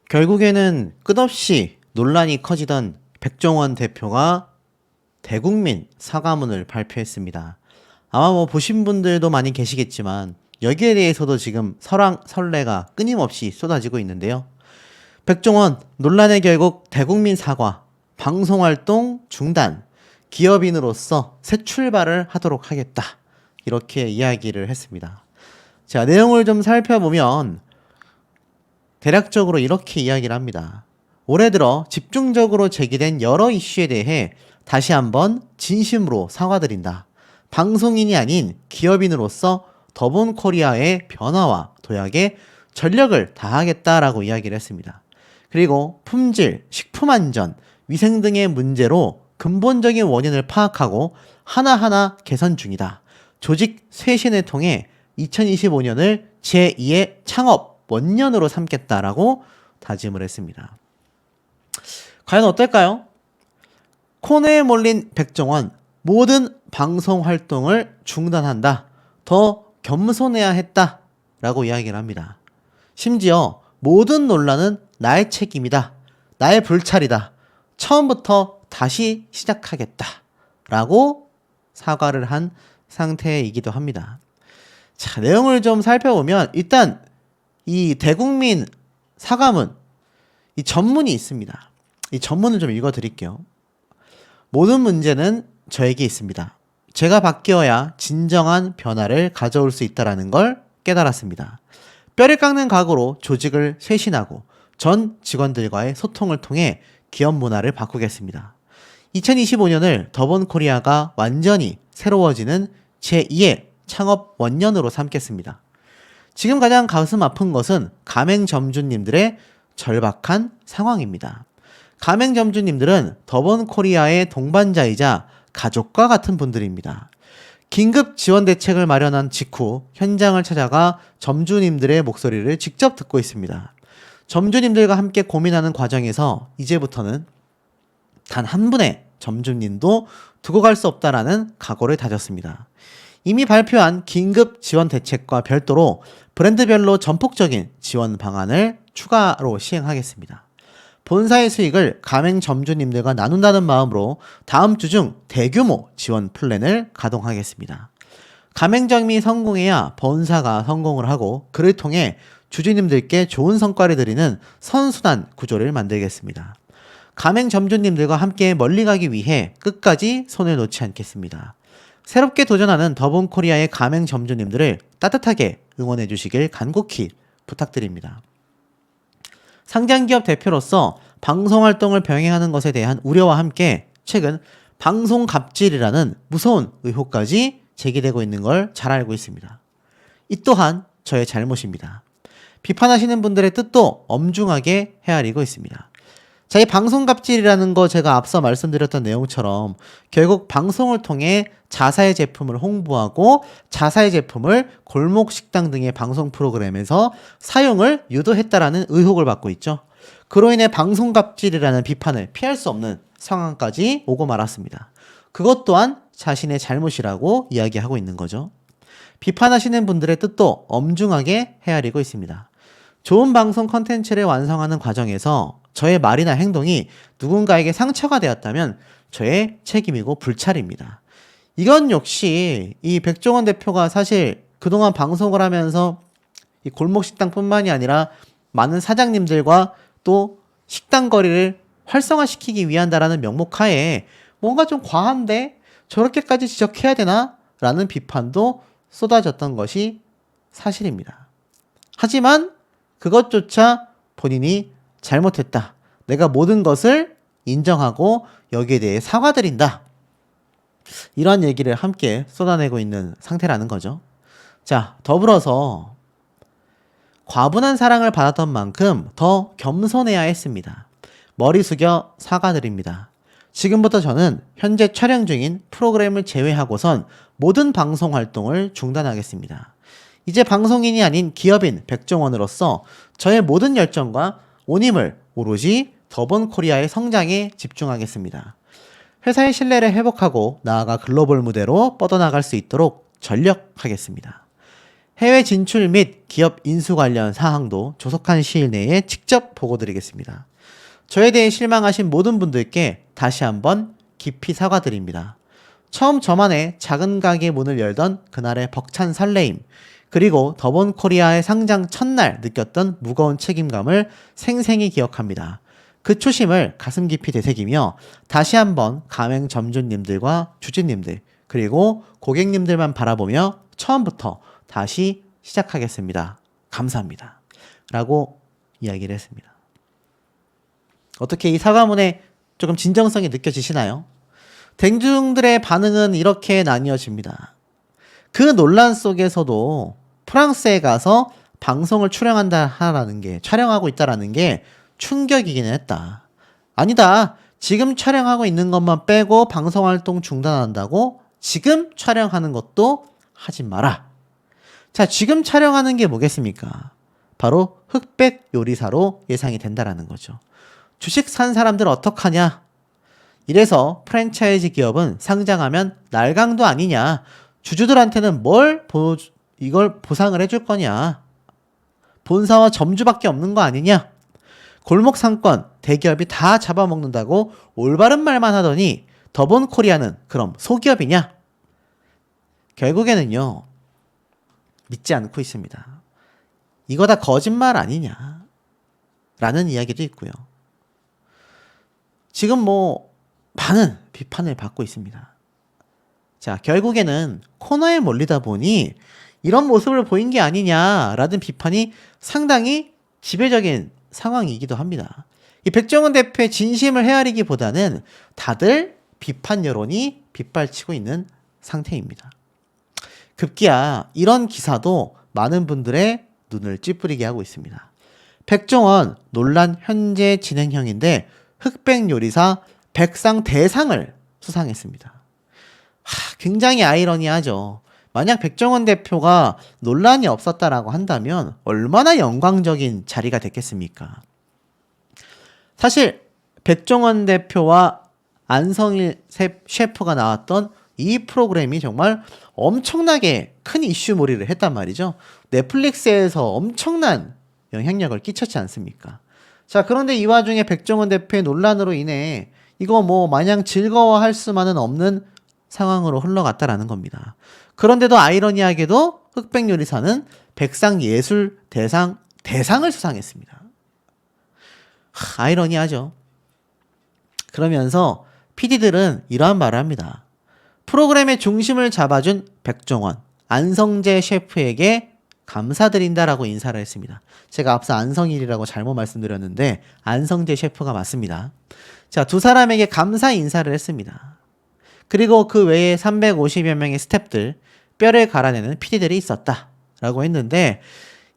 결국에는 끝없이 논란이 커지던 백종원 대표가 대국민 사과문을 발표했습니다. 아마 보신 분들도 많이 계시겠지만 여기에 대해서도 지금 설레가 끊임없이 쏟아지고 있는데요. 백종원 논란의 결국 대국민 사과, 방송활동 중단, 기업인으로서 새 출발을 하도록 하겠다. 이렇게 이야기를 했습니다. 자, 내용을 좀 살펴보면 대략적으로 이렇게 이야기를 합니다. 올해 들어 집중적으로 제기된 여러 이슈에 대해 다시 한번 진심으로 사과드린다. 방송인이 아닌 기업인으로서 더본코리아의 변화와 도약에 전력을 다하겠다라고 이야기를 했습니다. 그리고 품질, 식품안전, 위생 등의 문제로 근본적인 원인을 파악하고 하나하나 개선 중이다. 조직 쇄신을 통해 2025년을 제2의 창업 원년으로 삼겠다라고 다짐을 했습니다. 과연 어떨까요? 코너에 몰린 백종원, 모든 방송 활동을 중단한다. 더 겸손해야 했다. 라고 이야기를 합니다. 심지어 모든 논란은 나의 책임이다. 나의 불찰이다. 처음부터 다시 시작하겠다. 라고 사과를 한 상태이기도 합니다. 자, 내용을 좀 살펴보면 일단 이 대국민 사과문, 이 전문이 있습니다. 이 전문을 좀 읽어드릴게요. 모든 문제는 저에게 있습니다. 제가 바뀌어야 진정한 변화를 가져올 수 있다는 걸 깨달았습니다. 뼈를 깎는 각오로 조직을 쇄신하고 전 직원들과의 소통을 통해 기업 문화를 바꾸겠습니다. 2025년을 더본코리아가 완전히 새로워지는 제2의 창업 원년으로 삼겠습니다. 지금 가장 가슴 아픈 것은 가맹점주님들의 절박한 상황입니다. 가맹점주님들은 더본코리아의 동반자이자 가족과 같은 분들입니다. 긴급 지원 대책을 마련한 직후 현장을 찾아가 점주님들의 목소리를 직접 듣고 있습니다. 점주님들과 함께 고민하는 과정에서 이제부터는 단 한 분의 점주님도 두고 갈 수 없다라는 각오를 다졌습니다. 이미 발표한 긴급 지원 대책과 별도로 브랜드별로 전폭적인 지원 방안을 추가로 시행하겠습니다. 본사의 수익을 가맹 점주님들과 나눈다는 마음으로 다음 주 중 대규모 지원 플랜을 가동하겠습니다. 가맹점이 성공해야 본사가 성공을 하고 그를 통해 주주님들께 좋은 성과를 드리는 선순환 구조를 만들겠습니다. 가맹 점주님들과 함께 멀리 가기 위해 끝까지 손을 놓지 않겠습니다. 새롭게 도전하는 더본코리아의 가맹 점주님들을 따뜻하게 응원해 주시길 간곡히 부탁드립니다. 상장기업 대표로서 방송활동을 병행하는 것에 대한 우려와 함께 최근 방송갑질이라는 무서운 의혹까지 제기되고 있는 걸 잘 알고 있습니다. 이 또한 저의 잘못입니다. 비판하시는 분들의 뜻도 엄중하게 헤아리고 있습니다. 자, 이 방송갑질이라는 거 제가 앞서 말씀드렸던 내용처럼 결국 방송을 통해 자사의 제품을 홍보하고 자사의 제품을 골목식당 등의 방송 프로그램에서 사용을 유도했다라는 의혹을 받고 있죠. 그로 인해 방송갑질이라는 비판을 피할 수 없는 상황까지 오고 말았습니다. 그것 또한 자신의 잘못이라고 이야기하고 있는 거죠. 비판하시는 분들의 뜻도 엄중하게 헤아리고 있습니다. 좋은 방송 컨텐츠를 완성하는 과정에서 저의 말이나 행동이 누군가에게 상처가 되었다면 저의 책임이고 불찰입니다. 이건 역시 이 백종원 대표가 사실 그동안 방송을 하면서 이 골목식당뿐만이 아니라 많은 사장님들과 또 식당거리를 활성화시키기 위한다라는 명목하에 뭔가 좀 과한데 저렇게까지 지적해야 되나? 라는 비판도 쏟아졌던 것이 사실입니다. 하지만 그것조차 본인이 잘못했다. 내가 모든 것을 인정하고 여기에 대해 사과드린다. 이런 얘기를 함께 쏟아내고 있는 상태라는 거죠. 자, 더불어서 과분한 사랑을 받았던 만큼 더 겸손해야 했습니다. 머리 숙여 사과드립니다. 지금부터 저는 현재 촬영 중인 프로그램을 제외하고선 모든 방송 활동을 중단하겠습니다. 이제 방송인이 아닌 기업인 백종원으로서 저의 모든 열정과 온 힘을 오로지 더본코리아의 성장에 집중하겠습니다. 회사의 신뢰를 회복하고 나아가 글로벌 무대로 뻗어나갈 수 있도록 전력하겠습니다. 해외 진출 및 기업 인수 관련 사항도 조속한 시일 내에 직접 보고드리겠습니다. 저에 대해 실망하신 모든 분들께 다시 한번 깊이 사과드립니다. 처음 저만의 작은 가게 문을 열던 그날의 벅찬 설레임, 그리고 더본코리아의 상장 첫날 느꼈던 무거운 책임감을 생생히 기억합니다. 그 초심을 가슴 깊이 되새기며 다시 한번 가맹점주님들과 주주님들, 그리고 고객님들만 바라보며 처음부터 다시 시작하겠습니다. 감사합니다. 라고 이야기를 했습니다. 어떻게 이 사과문에 조금 진정성이 느껴지시나요? 대중들의 반응은 이렇게 나뉘어집니다. 그 논란 속에서도 프랑스에 가서 방송을 촬영하고 있다라는 게 충격이기는 했다. 아니다. 지금 촬영하고 있는 것만 빼고 방송 활동 중단한다고 지금 촬영하는 것도 하지 마라. 자, 지금 촬영하는 게 뭐겠습니까? 바로 흑백 요리사로 예상이 된다라는 거죠. 주식 산 사람들 어떡하냐? 이래서 프랜차이즈 기업은 상장하면 날강도 아니냐? 주주들한테는 이걸 보상을 해줄 거냐? 본사와 점주밖에 없는 거 아니냐? 골목 상권 대기업이 다 잡아먹는다고 올바른 말만 하더니 더본코리아는 그럼 소기업이냐? 결국에는요, 믿지 않고 있습니다. 이거 다 거짓말 아니냐? 라는 이야기도 있고요. 지금 많은 비판을 받고 있습니다. 자, 결국에는 코너에 몰리다 보니 이런 모습을 보인 게 아니냐라는 비판이 상당히 지배적인 상황이기도 합니다. 이 백종원 대표의 진심을 헤아리기보다는 다들 비판 여론이 빗발치고 있는 상태입니다. 급기야 이런 기사도 많은 분들의 눈을 찌푸리게 하고 있습니다. 백종원 논란 현재 진행형인데 흑백 요리사 백상 대상을 수상했습니다. 굉장히 아이러니하죠. 만약 백종원 대표가 논란이 없었다라고 한다면 얼마나 영광적인 자리가 됐겠습니까? 사실 백종원 대표와 안성일 셰프가 나왔던 이 프로그램이 정말 엄청나게 큰 이슈몰이를 했단 말이죠. 넷플릭스에서 엄청난 영향력을 끼쳤지 않습니까? 자, 그런데 이 와중에 백종원 대표의 논란으로 인해 이거 마냥 즐거워할 수만은 없는 상황으로 흘러갔다라는 겁니다. 그런데도 아이러니하게도 흑백 요리사는 백상 예술 대상을 수상했습니다. 아이러니하죠. 그러면서 PD들은 이러한 말을 합니다. 프로그램의 중심을 잡아준 백종원, 안성재 셰프에게 감사드린다라고 인사를 했습니다. 제가 앞서 안성일이라고 잘못 말씀드렸는데 안성재 셰프가 맞습니다. 자, 두 사람에게 감사 인사를 했습니다. 그리고 그 외에 350여 명의 스태프들, 뼈를 갈아내는 PD들이 있었다라고 했는데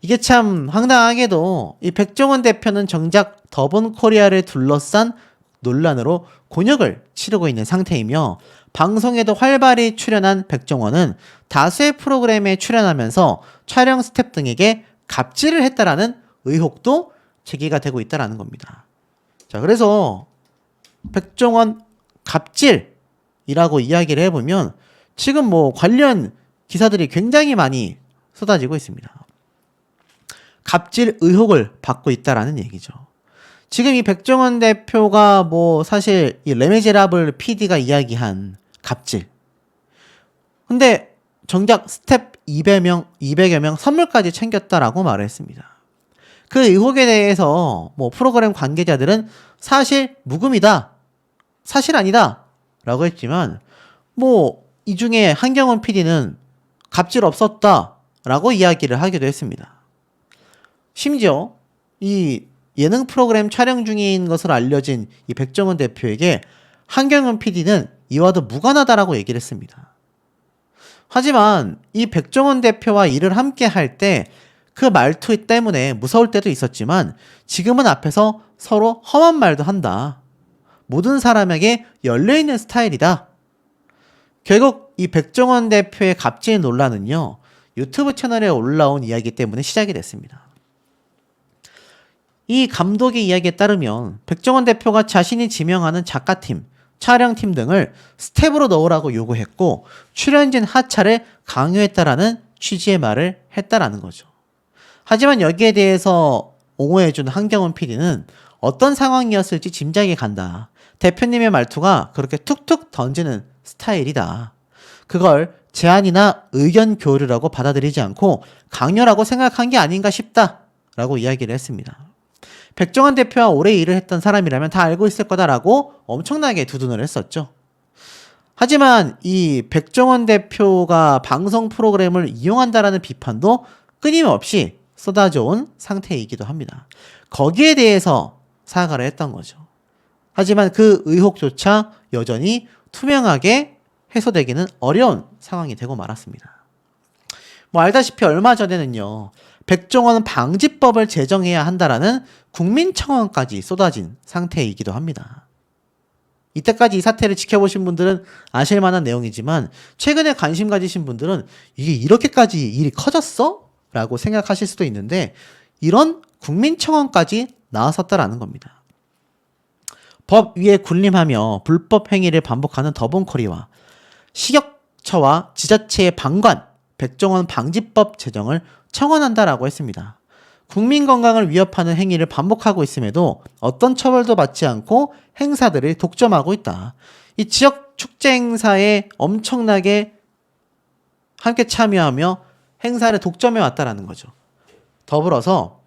이게 참 황당하게도 이 백종원 대표는 정작 더본코리아를 둘러싼 논란으로 곤욕을 치르고 있는 상태이며 방송에도 활발히 출연한 백종원은 다수의 프로그램에 출연하면서 촬영 스태프 등에게 갑질을 했다라는 의혹도 제기가 되고 있다라는 겁니다. 자, 그래서 백종원 갑질이라고 이야기를 해보면 지금 관련 기사들이 굉장히 많이 쏟아지고 있습니다. 갑질 의혹을 받고 있다라는 얘기죠. 지금 이 백종원 대표가 사실 이 레미제라블 PD가 이야기한 갑질. 근데 정작 스텝 200여 명 선물까지 챙겼다라고 말을 했습니다. 그 의혹에 대해서 프로그램 관계자들은 사실 무근이다, 사실 아니다 라고 했지만 이 중에 한경원 PD는 갑질 없었다 라고 이야기를 하기도 했습니다. 심지어 이 예능 프로그램 촬영 중인 것으로 알려진 이 백종원 대표에게 한경원 PD는 이와도 무관하다라고 얘기를 했습니다. 하지만 이 백종원 대표와 일을 함께 할 때 그 말투 때문에 무서울 때도 있었지만 지금은 앞에서 서로 험한 말도 한다. 모든 사람에게 열려있는 스타일이다. 결국 이 백종원 대표의 갑질 논란은요, 유튜브 채널에 올라온 이야기 때문에 시작이 됐습니다. 이 감독의 이야기에 따르면 백종원 대표가 자신이 지명하는 작가팀, 촬영팀 등을 스텝으로 넣으라고 요구했고 출연진 하차를 강요했다라는 취지의 말을 했다라는 거죠. 하지만 여기에 대해서 옹호해준 한경훈 PD는 어떤 상황이었을지 짐작이 간다. 대표님의 말투가 그렇게 툭툭 던지는 스타일이다. 그걸 제안이나 의견 교류라고 받아들이지 않고 강요라고 생각한 게 아닌가 싶다. 라고 이야기를 했습니다. 백종원 대표와 오래 일을 했던 사람이라면 다 알고 있을 거다라고 엄청나게 두둔을 했었죠. 하지만 이 백종원 대표가 방송 프로그램을 이용한다라는 비판도 끊임없이 쏟아져 온 상태이기도 합니다. 거기에 대해서 사과를 했던 거죠. 하지만 그 의혹조차 여전히 투명하게 해소되기는 어려운 상황이 되고 말았습니다. 알다시피 얼마 전에는요, 백종원 방지법을 제정해야 한다라는 국민청원까지 쏟아진 상태이기도 합니다. 이때까지 이 사태를 지켜보신 분들은 아실 만한 내용이지만 최근에 관심 가지신 분들은 이게 이렇게까지 일이 커졌어? 라고 생각하실 수도 있는데 이런 국민청원까지 나왔었다라는 겁니다. 법 위에 군림하며 불법 행위를 반복하는 더본코리와 식약처와 지자체의 방관, 백종원 방지법 제정을 청원한다라고 했습니다. 국민 건강을 위협하는 행위를 반복하고 있음에도 어떤 처벌도 받지 않고 행사들을 독점하고 있다. 이 지역 축제 행사에 엄청나게 함께 참여하며 행사를 독점해 왔다라는 거죠. 더불어서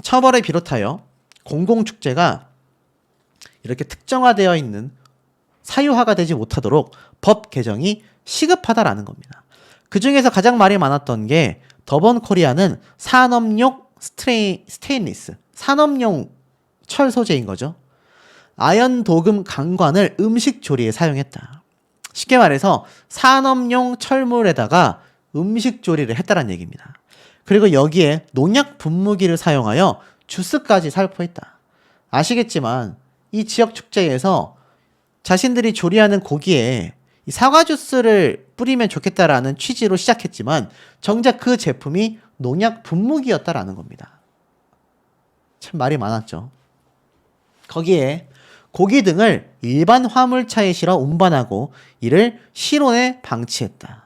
처벌을 비롯하여 공공축제가 이렇게 특정화되어 있는 사유화가 되지 못하도록 법 개정이 시급하다라는 겁니다. 그 중에서 가장 말이 많았던 게 더본코리아는 산업용 스테인리스, 산업용 철 소재인 거죠. 아연 도금 강관을 음식 조리에 사용했다. 쉽게 말해서 산업용 철물에다가 음식 조리를 했다는 얘기입니다. 그리고 여기에 농약 분무기를 사용하여 주스까지 살포했다. 아시겠지만 이 지역 축제에서 자신들이 조리하는 고기에 이 사과 주스를 뿌리면 좋겠다라는 취지로 시작했지만 정작 그 제품이 농약 분무기였다라는 겁니다. 참 말이 많았죠. 거기에 고기 등을 일반 화물차에 실어 운반하고 이를 실온에 방치했다.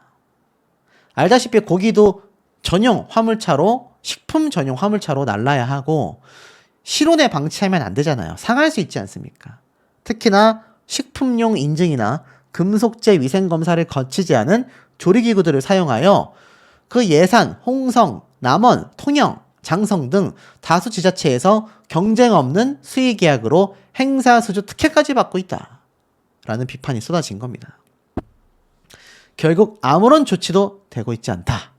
알다시피 고기도 전용 화물차로, 식품 전용 화물차로 날라야 하고 실온에 방치하면 안 되잖아요. 상할 수 있지 않습니까? 특히나 식품용 인증이나 금속재 위생검사를 거치지 않은 조리기구들을 사용하여 그 예산, 홍성, 남원, 통영, 장성 등 다수 지자체에서 경쟁 없는 수의계약으로 행사 수주 특혜까지 받고 있다. 라는 비판이 쏟아진 겁니다. 결국 아무런 조치도 되고 있지 않다.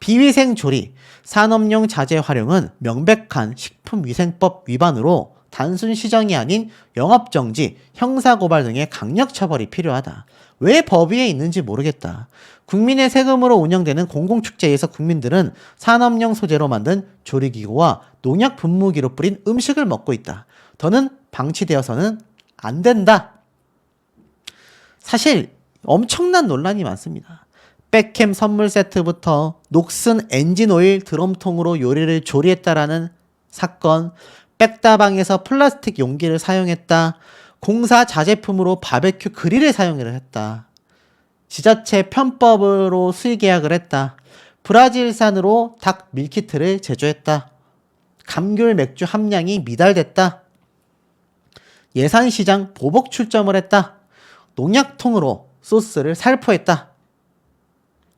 비위생 조리, 산업용 자재 활용은 명백한 식품위생법 위반으로 단순 시정이 아닌 영업정지, 형사고발 등의 강력 처벌이 필요하다. 왜 법 위에 있는지 모르겠다. 국민의 세금으로 운영되는 공공축제에서 국민들은 산업용 소재로 만든 조리기구와 농약 분무기로 뿌린 음식을 먹고 있다. 더는 방치되어서는 안 된다. 사실 엄청난 논란이 많습니다. 백캠 선물 세트부터 녹슨 엔진오일 드럼통으로 요리를 조리했다라는 사건, 백다방에서 플라스틱 용기를 사용했다. 공사 자재품으로 바베큐 그릴을 사용을 했다. 지자체 편법으로 수의계약을 했다. 브라질산으로 닭 밀키트를 제조했다. 감귤 맥주 함량이 미달됐다. 예산시장 보복 출점을 했다. 농약통으로 소스를 살포했다.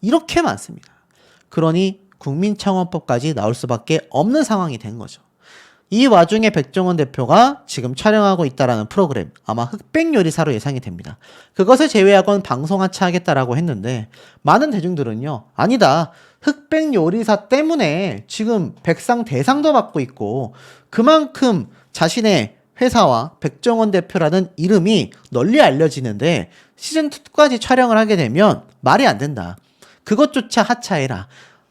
이렇게 많습니다. 그러니 국민청원법까지 나올 수밖에 없는 상황이 된 거죠. 이 와중에 백종원 대표가 지금 촬영하고 있다라는 프로그램, 아마 흑백요리사로 예상이 됩니다. 그것을 제외하고는 방송 하차하겠다라고 했는데 많은 대중들은요, 아니다, 흑백요리사 때문에 지금 백상 대상도 받고 있고 그만큼 자신의 회사와 백종원 대표라는 이름이 널리 알려지는데 시즌2까지 촬영을 하게 되면 말이 안 된다. 그것조차 하차해라.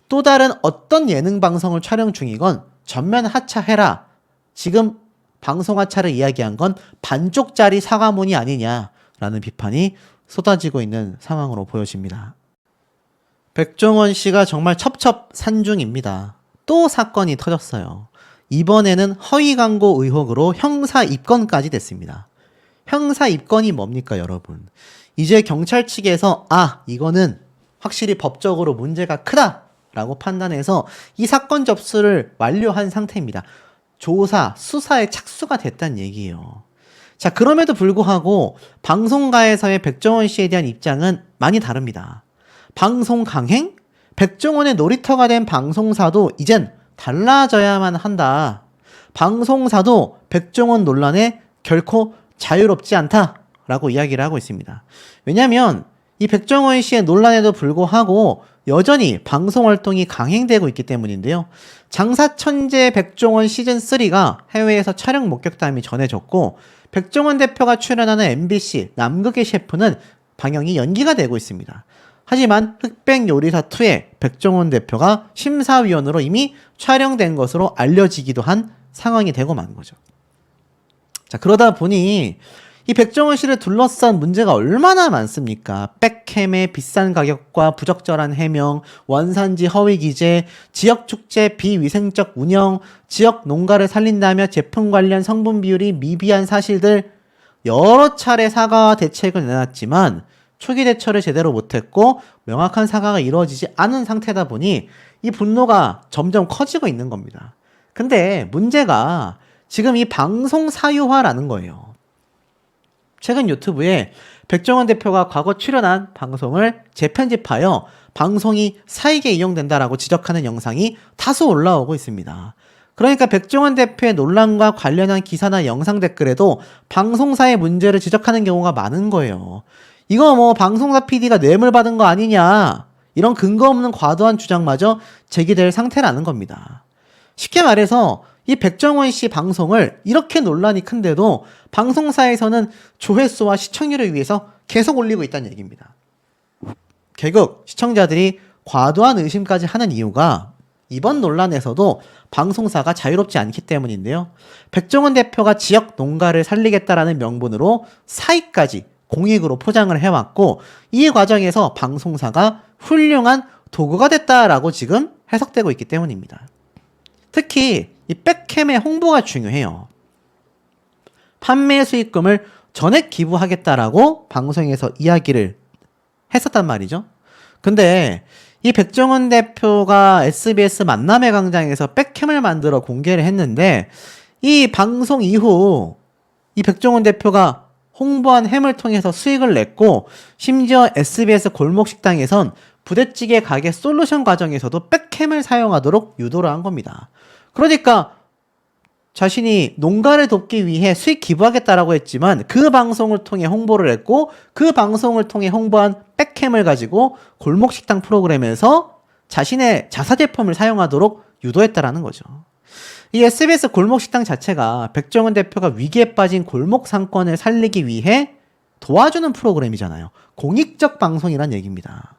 또 다른 어떤 예능 방송을 촬영 중이건 전면 하차해라. 지금 방송 하차를 이야기한 건 반쪽짜리 사과문이 아니냐라는 비판이 쏟아지고 있는 상황으로 보여집니다. 백종원 씨가 정말 첩첩산중입니다. 또 사건이 터졌어요. 이번에는 허위 광고 의혹으로 형사 입건까지 됐습니다. 형사 입건이 뭡니까, 여러분? 이제 경찰 측에서 이거는 확실히 법적으로 문제가 크다라고 판단해서 이 사건 접수를 완료한 상태입니다. 조사, 수사에 착수가 됐다는 얘기예요. 자, 그럼에도 불구하고 방송가에서의 백종원 씨에 대한 입장은 많이 다릅니다. 방송 강행? 백종원의 놀이터가 된 방송사도 이젠 달라져야만 한다. 방송사도 백종원 논란에 결코 자유롭지 않다라고 이야기를 하고 있습니다. 왜냐하면 이 백종원 씨의 논란에도 불구하고 여전히 방송 활동이 강행되고 있기 때문인데요. 장사천재 백종원 시즌3가 해외에서 촬영 목격담이 전해졌고 백종원 대표가 출연하는 MBC 남극의 셰프는 방영이 연기가 되고 있습니다. 하지만 흑백요리사2에 백종원 대표가 심사위원으로 이미 촬영된 것으로 알려지기도 한 상황이 되고 만 거죠. 자, 그러다 보니 이 백종원 씨를 둘러싼 문제가 얼마나 많습니까? 백캠의 비싼 가격과 부적절한 해명, 원산지 허위 기재, 지역 축제 비위생적 운영, 지역 농가를 살린다며 제품 관련 성분 비율이 미비한 사실들 여러 차례 사과와 대책을 내놨지만 초기 대처를 제대로 못했고 명확한 사과가 이루어지지 않은 상태다 보니 이 분노가 점점 커지고 있는 겁니다. 근데 문제가 지금 이 방송 사유화라는 거예요. 최근 유튜브에 백종원 대표가 과거 출연한 방송을 재편집하여 방송이 사익에 이용된다라고 지적하는 영상이 다수 올라오고 있습니다. 그러니까 백종원 대표의 논란과 관련한 기사나 영상 댓글에도 방송사의 문제를 지적하는 경우가 많은 거예요. 이거 뭐 방송사 PD가 뇌물 받은 거 아니냐, 이런 근거 없는 과도한 주장마저 제기될 상태라는 겁니다. 쉽게 말해서 이 백종원 씨 방송을 이렇게 논란이 큰데도 방송사에서는 조회수와 시청률을 위해서 계속 올리고 있다는 얘기입니다. 결국 시청자들이 과도한 의심까지 하는 이유가 이번 논란에서도 방송사가 자유롭지 않기 때문인데요. 백종원 대표가 지역 농가를 살리겠다라는 명분으로 사익까지 공익으로 포장을 해왔고 이 과정에서 방송사가 훌륭한 도구가 됐다라고 지금 해석되고 있기 때문입니다. 특히 이 백캠의 홍보가 중요해요. 판매 수익금을 전액 기부하겠다라고 방송에서 이야기를 했었단 말이죠. 근데 이 백종원 대표가 SBS 만남의 광장에서 백캠을 만들어 공개를 했는데 이 방송 이후 이 백종원 대표가 홍보한 햄을 통해서 수익을 냈고 심지어 SBS 골목식당에선 부대찌개 가게 솔루션 과정에서도 백캠을 사용하도록 유도를 한 겁니다. 그러니까 자신이 농가를 돕기 위해 수익 기부하겠다라고 했지만 그 방송을 통해 홍보를 했고 그 방송을 통해 홍보한 백캠을 가지고 골목식당 프로그램에서 자신의 자사 제품을 사용하도록 유도했다라는 거죠. 이 SBS 골목식당 자체가 백종원 대표가 위기에 빠진 골목 상권을 살리기 위해 도와주는 프로그램이잖아요. 공익적 방송이란 얘기입니다.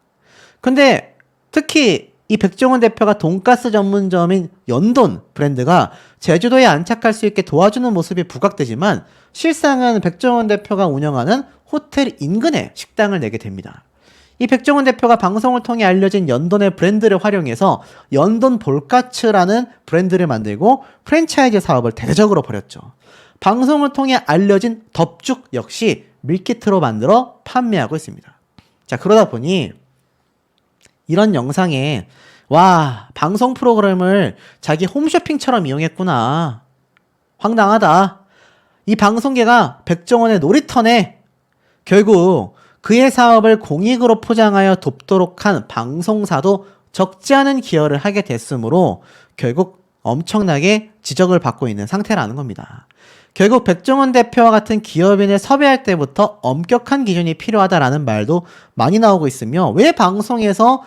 근데 특히 이 백종원 대표가 돈가스 전문점인 연돈 브랜드가 제주도에 안착할 수 있게 도와주는 모습이 부각되지만 실상은 백종원 대표가 운영하는 호텔 인근에 식당을 내게 됩니다. 이 백종원 대표가 방송을 통해 알려진 연돈의 브랜드를 활용해서 연돈 볼카츠라는 브랜드를 만들고 프랜차이즈 사업을 대대적으로 벌였죠. 방송을 통해 알려진 덥죽 역시 밀키트로 만들어 판매하고 있습니다. 자, 그러다 보니 이런 영상에 와, 방송 프로그램을 자기 홈쇼핑처럼 이용했구나. 황당하다. 이 방송계가 백종원의 놀이터네. 결국 그의 사업을 공익으로 포장하여 돕도록 한 방송사도 적지 않은 기여를 하게 됐으므로 결국 엄청나게 지적을 받고 있는 상태라는 겁니다. 결국 백종원 대표와 같은 기업인을 섭외할 때부터 엄격한 기준이 필요하다라는 말도 많이 나오고 있으며 왜 방송에서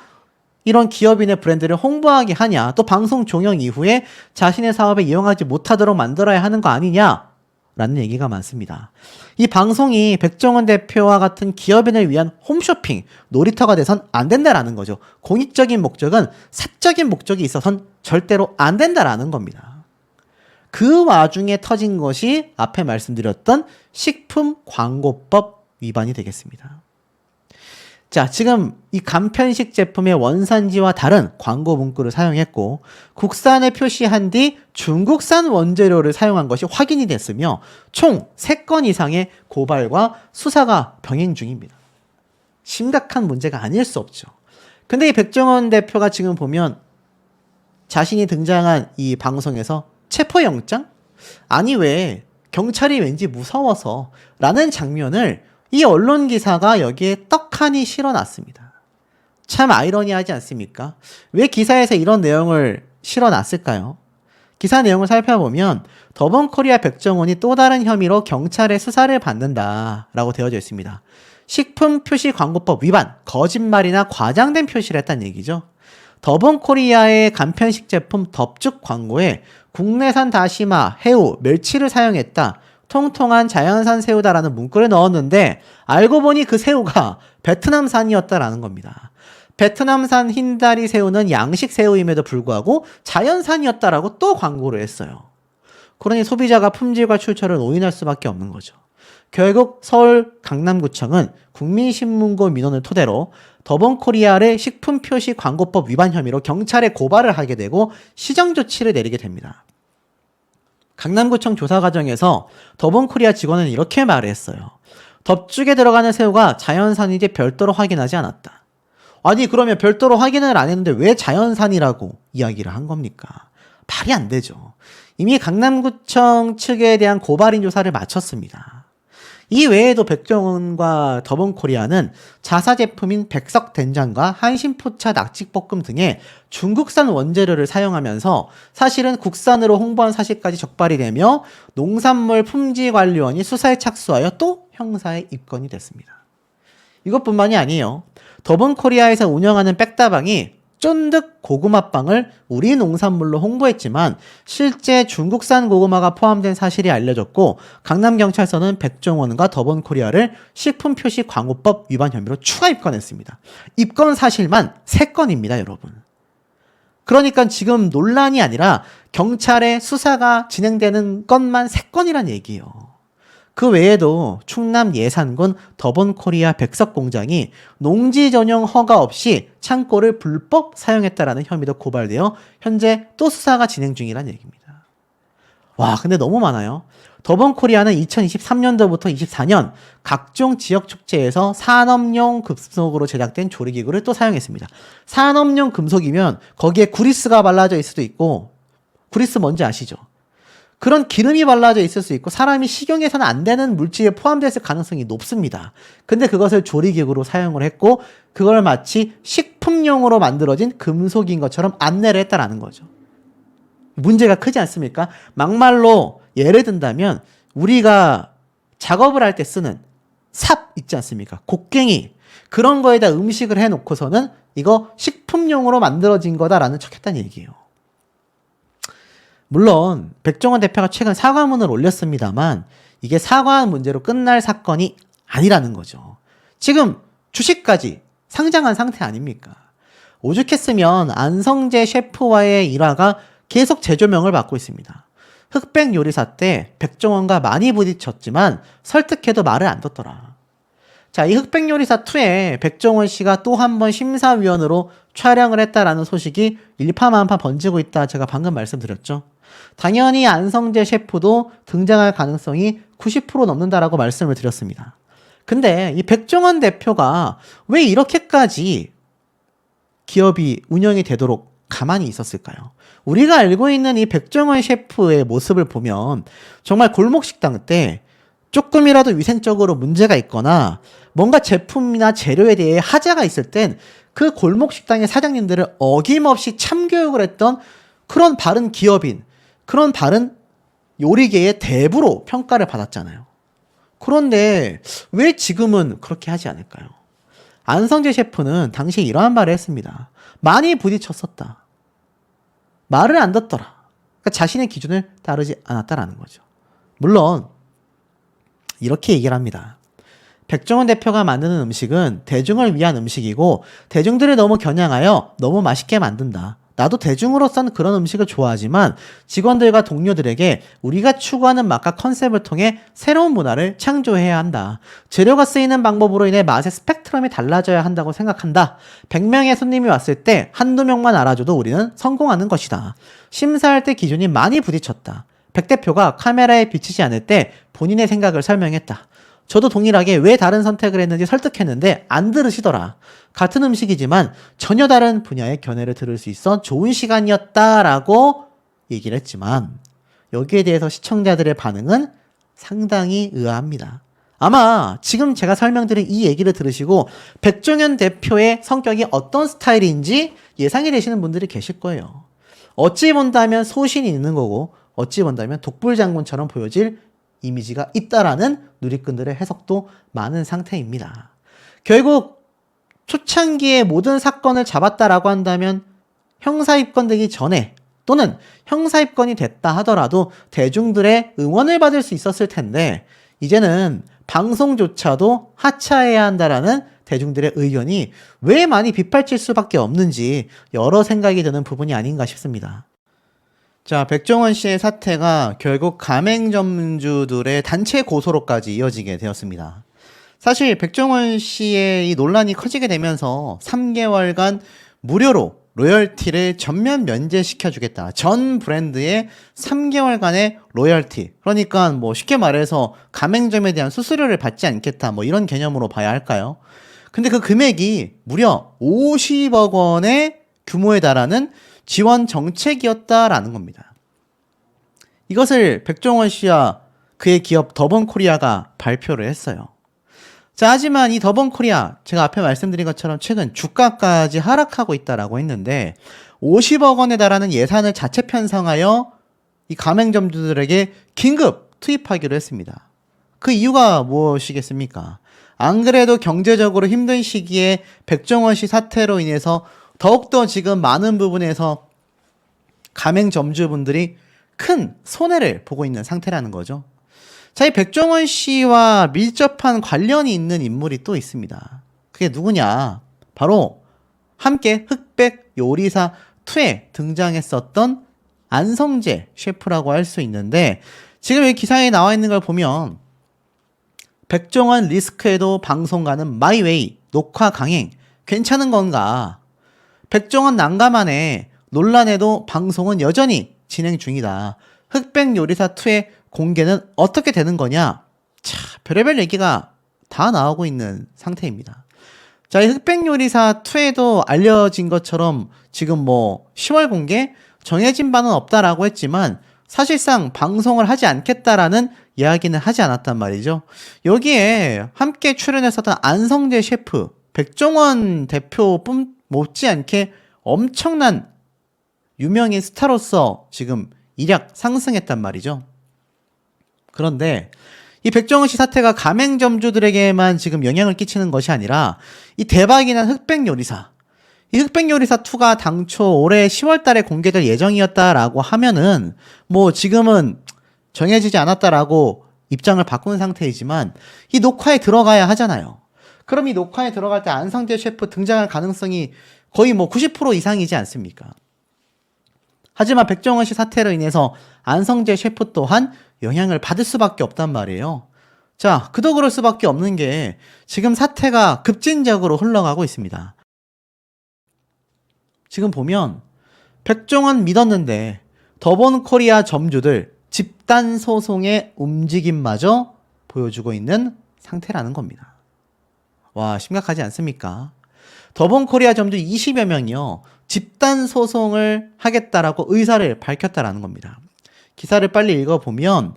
이런 기업인의 브랜드를 홍보하게 하냐, 또 방송 종영 이후에 자신의 사업에 이용하지 못하도록 만들어야 하는 거 아니냐 라는 얘기가 많습니다. 이 방송이 백종원 대표와 같은 기업인을 위한 홈쇼핑, 놀이터가 돼선 안 된다라는 거죠. 공익적인 목적은 사적인 목적이 있어선 절대로 안 된다라는 겁니다. 그 와중에 터진 것이 앞에 말씀드렸던 식품광고법 위반이 되겠습니다. 자, 지금 이 간편식 제품의 원산지와 다른 광고 문구를 사용했고 국산을 표시한 뒤 중국산 원재료를 사용한 것이 확인이 됐으며 총 3건 이상의 고발과 수사가 병행 중입니다. 심각한 문제가 아닐 수 없죠. 근데 이 백종원 대표가 지금 보면 자신이 등장한 이 방송에서 체포영장? 아니 왜 경찰이 왠지 무서워서 라는 장면을 이 언론 기사가 여기에 떡하니 실어놨습니다. 참 아이러니하지 않습니까? 왜 기사에서 이런 내용을 실어놨을까요? 기사 내용을 살펴보면 더본코리아 백종원이 또 다른 혐의로 경찰의 수사를 받는다라고 되어져 있습니다. 식품표시광고법 위반, 거짓말이나 과장된 표시를 했다는 얘기죠. 더본코리아의 간편식 제품 덥죽 광고에 국내산 다시마, 해우, 멸치를 사용했다. 통통한 자연산 새우다라는 문구를 넣었는데 알고 보니 그 새우가 베트남산이었다라는 겁니다. 베트남산 흰다리 새우는 양식 새우임에도 불구하고 자연산이었다라고 또 광고를 했어요. 그러니 소비자가 품질과 출처를 오인할 수밖에 없는 거죠. 결국 서울 강남구청은 국민신문고 민원을 토대로 더본코리아를 식품표시 광고법 위반 혐의로 경찰에 고발을 하게 되고 시정조치를 내리게 됩니다. 강남구청 조사 과정에서 더본코리아 직원은 이렇게 말을 했어요. 덥죽에 들어가는 새우가 자연산인지 별도로 확인하지 않았다. 아니 그러면 별도로 확인을 안 했는데 왜 자연산이라고 이야기를 한 겁니까? 말이 안 되죠. 이미 강남구청 측에 대한 고발인 조사를 마쳤습니다. 이 외에도 백종원과 더본코리아는 자사 제품인 백석된장과 한신포차 낙지볶음 등의 중국산 원재료를 사용하면서 사실은 국산으로 홍보한 사실까지 적발이 되며 농산물 품질관리원이 수사에 착수하여 또 형사에 입건이 됐습니다. 이것뿐만이 아니에요. 더본코리아에서 운영하는 백다방이 쫀득 고구마빵을 우리 농산물로 홍보했지만 실제 중국산 고구마가 포함된 사실이 알려졌고 강남경찰서는 백종원과 더본코리아를 식품표시 광고법 위반 혐의로 추가 입건했습니다. 입건 사실만 3건입니다, 여러분. 그러니까 지금 논란이 아니라 경찰의 수사가 진행되는 것만 3건이란 얘기예요. 그 외에도 충남 예산군 더본코리아 백석공장이 농지 전용 허가 없이 창고를 불법 사용했다라는 혐의도 고발되어 현재 또 수사가 진행 중이라는 얘기입니다. 와, 근데 너무 많아요. 더본코리아는 2023년도부터 24년 각종 지역 축제에서 산업용 금속으로 제작된 조리기구를 또 사용했습니다. 산업용 금속이면 거기에 구리스가 발라져 있을 수도 있고, 구리스 뭔지 아시죠? 그런 기름이 발라져 있을 수 있고 사람이 식용해서는 안 되는 물질에 포함됐을 가능성이 높습니다. 근데 그것을 조리기구로 사용을 했고 그걸 마치 식품용으로 만들어진 금속인 것처럼 안내를 했다라는 거죠. 문제가 크지 않습니까? 막말로 예를 든다면 우리가 작업을 할 때 쓰는 삽 있지 않습니까? 곡괭이 그런 거에다 음식을 해놓고서는 이거 식품용으로 만들어진 거다라는 척했다는 얘기예요. 물론 백종원 대표가 최근 사과문을 올렸습니다만 이게 사과한 문제로 끝날 사건이 아니라는 거죠. 지금 주식까지 상장한 상태 아닙니까? 오죽했으면 안성재 셰프와의 일화가 계속 재조명을 받고 있습니다. 흑백 요리사 때 백종원과 많이 부딪혔지만 설득해도 말을 안 듣더라. 자, 이 흑백 요리사 2에 백종원 씨가 또 한 번 심사위원으로 촬영을 했다라는 소식이 일파만파 번지고 있다 제가 방금 말씀드렸죠. 당연히 안성재 셰프도 등장할 가능성이 90% 넘는다라고 말씀을 드렸습니다. 근데 이 백종원 대표가 왜 이렇게까지 기업이 운영이 되도록 가만히 있었을까요? 우리가 알고 있는 이 백종원 셰프의 모습을 보면 정말 골목식당 때 조금이라도 위생적으로 문제가 있거나 뭔가 제품이나 재료에 대해 하자가 있을 땐 그 골목식당의 사장님들을 어김없이 참교육을 했던 그런 바른 기업인, 그런 바른 요리계의 대부로 평가를 받았잖아요. 그런데 왜 지금은 그렇게 하지 않을까요? 안성재 셰프는 당시에 이러한 말을 했습니다. 많이 부딪혔었다. 말을 안 듣더라. 그러니까 자신의 기준을 따르지 않았다라는 거죠. 물론 이렇게 얘기를 합니다. 백종원 대표가 만드는 음식은 대중을 위한 음식이고 대중들을 너무 겨냥하여 너무 맛있게 만든다. 나도 대중으로서는 그런 음식을 좋아하지만 직원들과 동료들에게 우리가 추구하는 맛과 컨셉을 통해 새로운 문화를 창조해야 한다. 재료가 쓰이는 방법으로 인해 맛의 스펙트럼이 달라져야 한다고 생각한다. 100명의 손님이 왔을 때 한두 명만 알아줘도 우리는 성공하는 것이다. 심사할 때 기준이 많이 부딪혔다. 백 대표가 카메라에 비치지 않을 때 본인의 생각을 설명했다. 저도 동일하게 왜 다른 선택을 했는지 설득했는데 안 들으시더라. 같은 음식이지만 전혀 다른 분야의 견해를 들을 수 있어 좋은 시간이었다라고 얘기를 했지만 여기에 대해서 시청자들의 반응은 상당히 의아합니다. 아마 지금 제가 설명드린 이 얘기를 들으시고 백종현 대표의 성격이 어떤 스타일인지 예상이 되시는 분들이 계실 거예요. 어찌 본다면 소신이 있는 거고 어찌 본다면 독불장군처럼 보여질 이미지가 있다라는 누리꾼들의 해석도 많은 상태입니다. 결국 초창기에 모든 사건을 잡았다라고 한다면 형사 입건되기 전에 또는 형사 입건이 됐다 하더라도 대중들의 응원을 받을 수 있었을 텐데 이제는 방송조차도 하차해야 한다라는 대중들의 의견이 왜 많이 빗발칠 수밖에 없는지 여러 생각이 드는 부분이 아닌가 싶습니다. 자, 백종원 씨의 사태가 결국 가맹점주들의 단체 고소로까지 이어지게 되었습니다. 사실 백종원 씨의 이 논란이 커지게 되면서 3개월간 무료로 로열티를 전면 면제시켜주겠다. 전 브랜드의 3개월간의 로열티. 그러니까 뭐 쉽게 말해서 가맹점에 대한 수수료를 받지 않겠다. 뭐 이런 개념으로 봐야 할까요? 근데 그 금액이 무려 50억 원의 규모에 달하는 지원 정책이었다라는 겁니다. 이것을 백종원 씨와 그의 기업 더본코리아가 발표를 했어요. 자, 하지만 이 더본코리아, 제가 앞에 말씀드린 것처럼 최근 주가까지 하락하고 있다라고 했는데 50억 원에 달하는 예산을 자체 편성하여 이 가맹점주들에게 긴급 투입하기로 했습니다. 그 이유가 무엇이겠습니까? 안 그래도 경제적으로 힘든 시기에 백종원 씨 사태로 인해서 더욱더 지금 많은 부분에서 가맹점주분들이 큰 손해를 보고 있는 상태라는 거죠. 자, 이 백종원 씨와 밀접한 관련이 있는 인물이 또 있습니다. 그게 누구냐? 바로 함께 흑백 요리사 2에 등장했었던 안성재 셰프라고 할 수 있는데 지금 이 기사에 나와 있는 걸 보면 백종원 리스크에도 방송 가는 마이웨이 녹화 강행 괜찮은 건가? 백종원 난감하네 논란에도 방송은 여전히 진행 중이다. 흑백 요리사 2의 공개는 어떻게 되는 거냐? 자, 별의별 얘기가 다 나오고 있는 상태입니다. 자, 이 흑백 요리사 2에도 알려진 것처럼 지금 뭐 10월 공개 정해진 바는 없다라고 했지만 사실상 방송을 하지 않겠다라는 이야기는 하지 않았단 말이죠. 여기에 함께 출연했었던 안성재 셰프, 백종원 대표뿐 못지않게 엄청난 유명인 스타로서 지금 일약 상승했단 말이죠. 그런데 이 백종원 씨 사태가 가맹점주들에게만 지금 영향을 끼치는 것이 아니라 이 대박이 난 흑백 요리사, 이 흑백 요리사 2가 당초 올해 10월 달에 공개될 예정이었다라고 하면은 뭐 지금은 정해지지 않았다라고 입장을 바꾼 상태이지만 이 녹화에 들어가야 하잖아요. 그럼 이 녹화에 들어갈 때 안성재 셰프 등장할 가능성이 거의 뭐 90% 이상이지 않습니까? 하지만 백종원 씨 사태로 인해서 안성재 셰프 또한 영향을 받을 수밖에 없단 말이에요. 자, 그도 그럴 수밖에 없는 게 지금 사태가 급진적으로 흘러가고 있습니다. 지금 보면 백종원 믿었는데 더본코리아 점주들 집단 소송의 움직임마저 보여주고 있는 상태라는 겁니다. 와, 심각하지 않습니까? 더본코리아 점주 20여 명이요. 집단 소송을 하겠다라고 의사를 밝혔다라는 겁니다. 기사를 빨리 읽어보면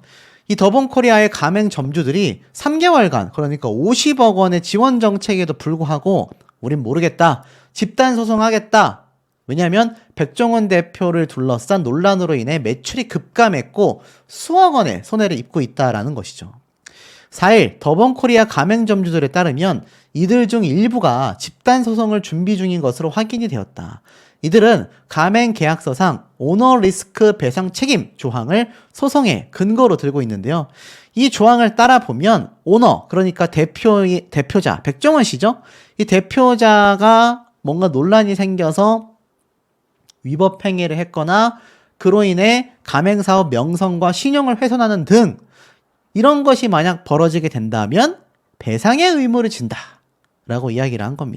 이 더본코리아의 가맹 점주들이 3개월간 그러니까 50억 원의 지원 정책에도 불구하고 우린 모르겠다. 집단 소송하겠다. 왜냐하면 백종원 대표를 둘러싼 논란으로 인해 매출이 급감했고 수억 원의 손해를 입고 있다라는 것이죠. 4일 더본코리아 가맹점주들에 따르면 이들 중 일부가 집단 소송을 준비 중인 것으로 확인이 되었다. 이들은 가맹 계약서상 오너 리스크 배상 책임 조항을 소송의 근거로 들고 있는데요. 이 조항을 따라 보면 오너, 그러니까 대표자 백종원 씨죠. 이 대표자가 뭔가 논란이 생겨서 위법 행위를 했거나 그로 인해 가맹사업 명성과 신용을 훼손하는 등 이런 것이 만약 벌어지게 된다면 배상의 의무를 진다 라고 이야기를 한 겁니다.